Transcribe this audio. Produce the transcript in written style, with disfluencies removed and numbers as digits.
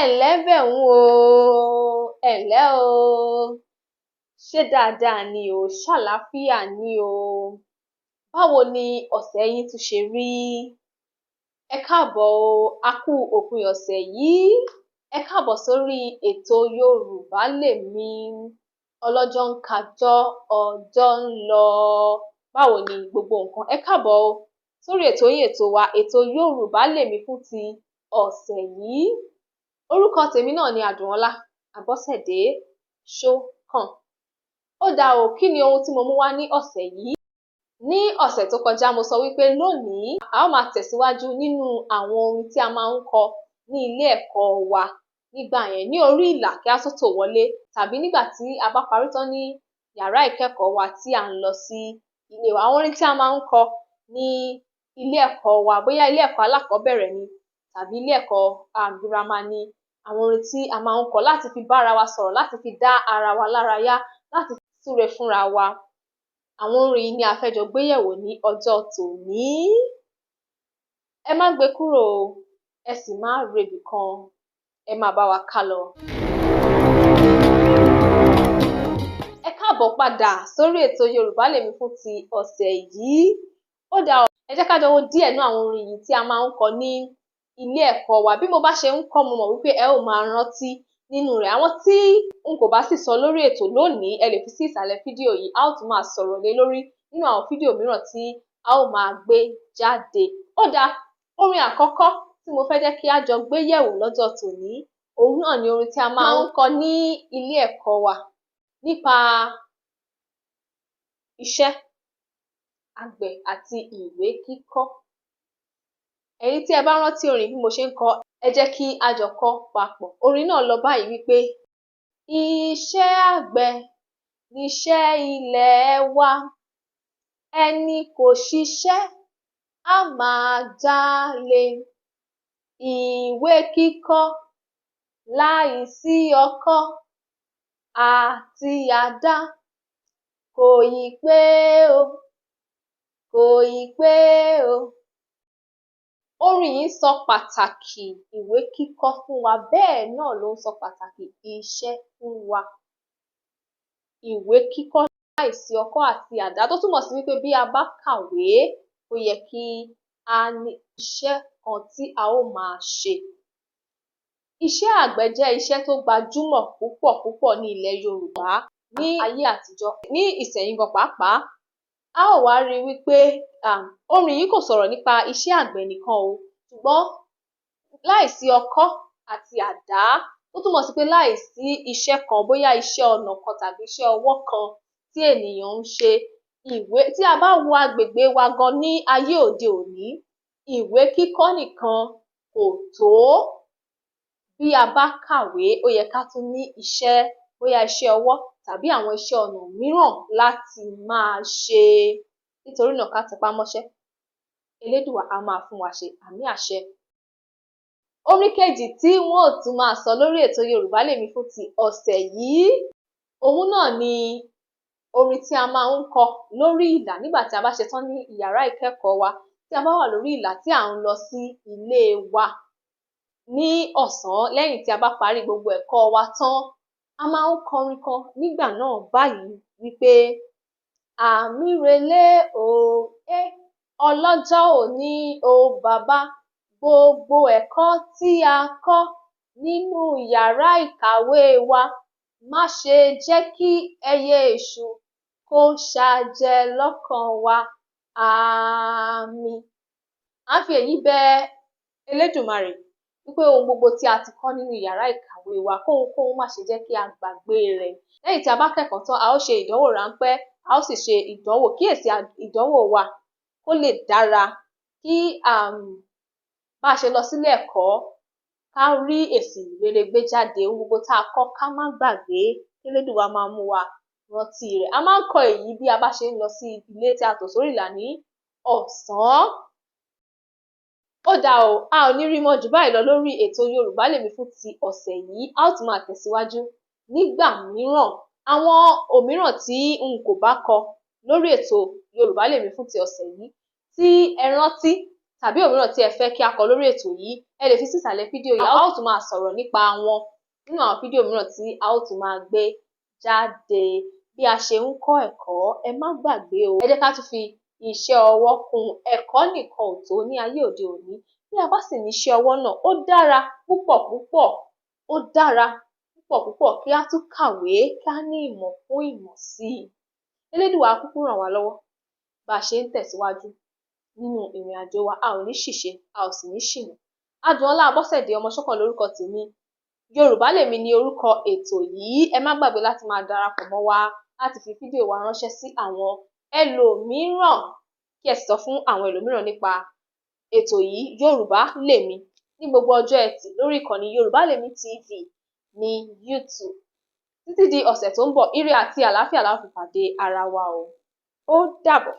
Ẹ̀lẹ́ o, ẹ̀lẹ́ o, ṣé dáadáa ni o, ṣàlàáfíà ni o, báwo ni ọ̀sẹ̀ yín tún ṣe rí? Ẹ káàbọ̀ o, a kú òpin ọ̀sẹ̀ yìí, ẹ káàbọ̀ sórí ètò Yorùbá Lèmi, ọlọ́jọ́ ń kájọ́, ọjọ́ ń lọ, báwo ni gbogbo nǹkan? Ẹ káàbọ̀ o sórí ètò yín ètò wa, ètò Yorùbá Lèmi fún ti ọ̀sẹ̀ yìí. Orúkọ tèmi náà ni Àdùnọlá Abọ́sẹ̀dé Ṣókàn. Ó dáa o, kí ni ohun tí mo mú wá ní ọ̀sẹ̀ yìí? Ní ọ̀sẹ̀ tó kọjá mo sọ wípé lónìí a ó máa tẹ̀síwájú nínú àwọn orin tí a máa ń kọ ní ilé ẹ̀kọ́ wa nígbà yẹn, ní orí ìlà kí a tó tò wọlé, tàbí nígbà tí a bá parí tán ní yàrá ìkẹ́kọ̀ọ́ wa tí à ń lọ sí ilé wa. Àwọn orin tí a máa ń kọ ní ilé ẹ̀kọ́ wa, bóyá ilé ẹ̀kọ́ alákọ̀ọ́bẹ̀rẹ̀ ni tàbí ilé ẹ̀kọ́ girama ni, àwọn orin tí a máa ń kọ láti fi bá ara wa sọ̀rọ̀, láti fi dá ara wa lára yá, láti fi súre fúnra wa. Àwọn orin yìí ni a fẹ́ jọ gbé yẹ̀wò ní ọjọ́ tòní. Ẹ má gbé kúrò o, ẹ sì má rebì kan, ẹ máa bá wa ká lọ. Ẹ káàbọ̀ padà sórí ètò Yorùbá Lèmi fún ti ọ̀sẹ̀ yìí. Ó dáa o, ẹ jẹ́ ká jọ wo díẹ̀ nínú àwọn orin yìí tí a máa ń kọ ní ilé ẹ̀kọ́ wa. Bí mo bá ṣe ń kọ́, mo mọ̀ wípé ẹ ó máa rántí nínú rẹ̀. Àwọn tí n kò bá sì sọ lórí ètò lónìí, ẹ lè fi sí ìsàlẹ̀ fídíò yìí, a ó tún máa sọ̀rọ̀ lé lórí nínú àwọn fídíò mìíràn tí a ó máa gbé jáde. Ó dáa, orin àkọ́kọ́ tí mo fẹ́ jẹ́ kí a jọ gbé yẹ̀wò lọ́jọ́ tòní, òun náà ni orin tí a máa ń kọ ní ilé ẹ̀kọ́ wa nípa iṣẹ́ àgbẹ̀ àti ìwé kíkọ́. Ẹ̀yin tí ẹ bá rántí orin bí mo ṣe ń kọ, ẹ jẹ́ kí a jọ kọ papọ̀. Orin náà lọ báyìí wípé, iṣẹ́ àgbẹ̀ níṣẹ́ ilẹ̀ wa, ẹni kò ṣiṣẹ́ á máa jalè. Ìwé kíkọ́ láìsí ọkọ́ àti àdá kò ì pé o, kò ì pé o. Orin yìí ń sọ pàtàkì ìwé kíkọ́ fún wa, bẹ́ẹ̀ náà ló ń sọ pàtàkì iṣẹ́ fún wa. Ìwé kíkọ́ láìsí ọkọ́ àti àdá, tó túmọ̀ sí wípé bí a bá kàwé, ó yẹ kí a ní iṣẹ́ kan tí a ó máa ṣe. Iṣẹ́ àgbẹ̀ jẹ́ iṣẹ́ tó gbajúmọ̀ púpọ̀ púpọ̀ ní ilẹ̀ Yorùbá ní ayé àtijọ́, ní ìsẹ̀yìn gan pàápàá. A ó wá rí wípé orin yìí kò sọ̀rọ̀ nípa iṣẹ́ àgbẹ̀ nìkan o, ṣùgbọ́n láìsí ọkọ́ àti àdá, ó túmọ̀ sí pé láìsí iṣẹ́ kan, bóyá iṣẹ́ ọnà kan tàbí iṣẹ́ ọwọ́ kan tí ènìyàn ń ṣe, tí a bá wo agbègbè wa gan ní ayé òde òní, ìwé kíkọ́ nìkan kò tó. Bí a bá kàwé, ó yẹ ká tún ní iṣẹ́, bóyá iṣẹ́ ọwọ́ tàbí àwọn iṣẹ́ ọnà mìíràn láti máa ṣe. Nítorí náà ká tẹpá mọ́ṣẹ́. Elédùà á máa fún wa ṣe, àmín àṣẹ. Orin kejì tí wọ́n ò tún máa sọ lórí ètò Yorùbá Lèmi fún ti ọ̀sẹ̀ yìí, òun náà ni orin tí a máa ń kọ lórí ìlà nígbà tí a bá ṣetán ní yàrá ìkẹ́kọ̀ọ́ wa, tí a bá wà lórí ìlà tí à ń lọ sí ilé wa ní ọ̀sán lẹ́yìn tí a bá parí gbogbo ẹ̀kọ́ wa tán. A máa ń kọrin kan nígbà náà báyìí wípé, àmì relé o, ọlọ́jọ́ òní o bàbá, gbogbo ẹ̀kọ́ tí a kọ́ nínú yàrá ìkàwé wa, má ṣe jẹ́ kí ẹyẹ èṣù kó ṣàjẹ lọ́kàn wa, àmín. À ń fi èyí bẹ Elédùmarè wípé ohun gbogbo tí a ti kọ́ nínú yàrá ìkàwé wa, kóhunkóhun má ṣe jẹ́ kí a gbàgbé rẹ̀. Lẹ́yìn tí a bá kẹ́kọ̀ọ́ tán, a ó ṣe ìdánwò ráńpẹ́, a ó sì ṣe ìdánwò kí èsì ìdánwò wa kó lè dára, kí bá a ṣe lọ sílé ẹ̀kọ́ ká rí èsì rere gbé jáde. Ohun gbogbo tá a kọ́ ká má gbàgbé, kí Elédùà máa mú wa rántí rẹ̀. A máa ń kọ èyí bí a bá ṣe ń lọ sí ilé tí a tò sórí ìlà ní ọ̀sán. Ó dáa o, a ò ní rí mọ́ jù báyìí lọ lórí ètò Yorùbá Lèmi fún ti ọ̀sẹ̀ yìí. A ó tún máa tẹ̀síwájú nígbà mìíràn. Àwọn òmíràn tí n kò bá kọ lórí ètò Yorùbá Lèmi fún ti ọ̀sẹ̀ yìí tí ẹ rántí tàbí òmíràn tí ẹ fẹ́ kí a kọ lórí ètò yìí, ẹ lè fi sí ìsàlẹ̀ fídíò yìí. A ó tún máa sọ̀rọ̀ nípa wọn nínú àwọn fídíò mìíràn tí a ó tún máa gbé jáde. Bí a ṣe ń kọ́ ẹ̀kọ́, ẹ má gbàgbé o, ẹ jẹ́ ká tún fi iṣẹ́ ọwọ́ kún. Ẹ̀kọ́ nìkan ò tó ní ayé òde òní. Bí a bá sì ní iṣẹ́ ọwọ́ náà, ó dára púpọ̀ púpọ̀, ó dára púpọ̀ púpọ̀ kí a tún kàwé, kí a ní ìmọ̀ kún ìmọ̀ sí i. Elédùà á kúkú ràn wá lọ́wọ́ bá a ṣe ń tẹ̀síwájú nínú ìrìn àjò wa. A ò ní ṣìṣe, a ò sì ní ṣìnà. Adùnọlá Abọ́sẹ̀dé Ọmọṣọ́kàn lórúkọ tèmi. Yorùbá Lèmi ni orúkọ ètò yìí. Ẹ má gbàgbé láti máa darapọ̀ mọ́ wa láti fi fídíò wa ránṣẹ́ sí àwọn ẹlòmíràn kí ẹ sì sọ fún àwọn ẹlòmíràn nípa ètò yìí Yorùbá Lèmi ní gbogbo ọjọ́ Ẹtì lórí ìkànnì Yorùbá Lèmi TV ní YouTube. Títí di ọ̀sẹ̀ tó ń bọ̀, ire àti àlàáfíà la ó fi pàdé ara wa o. Ó dàbọ̀.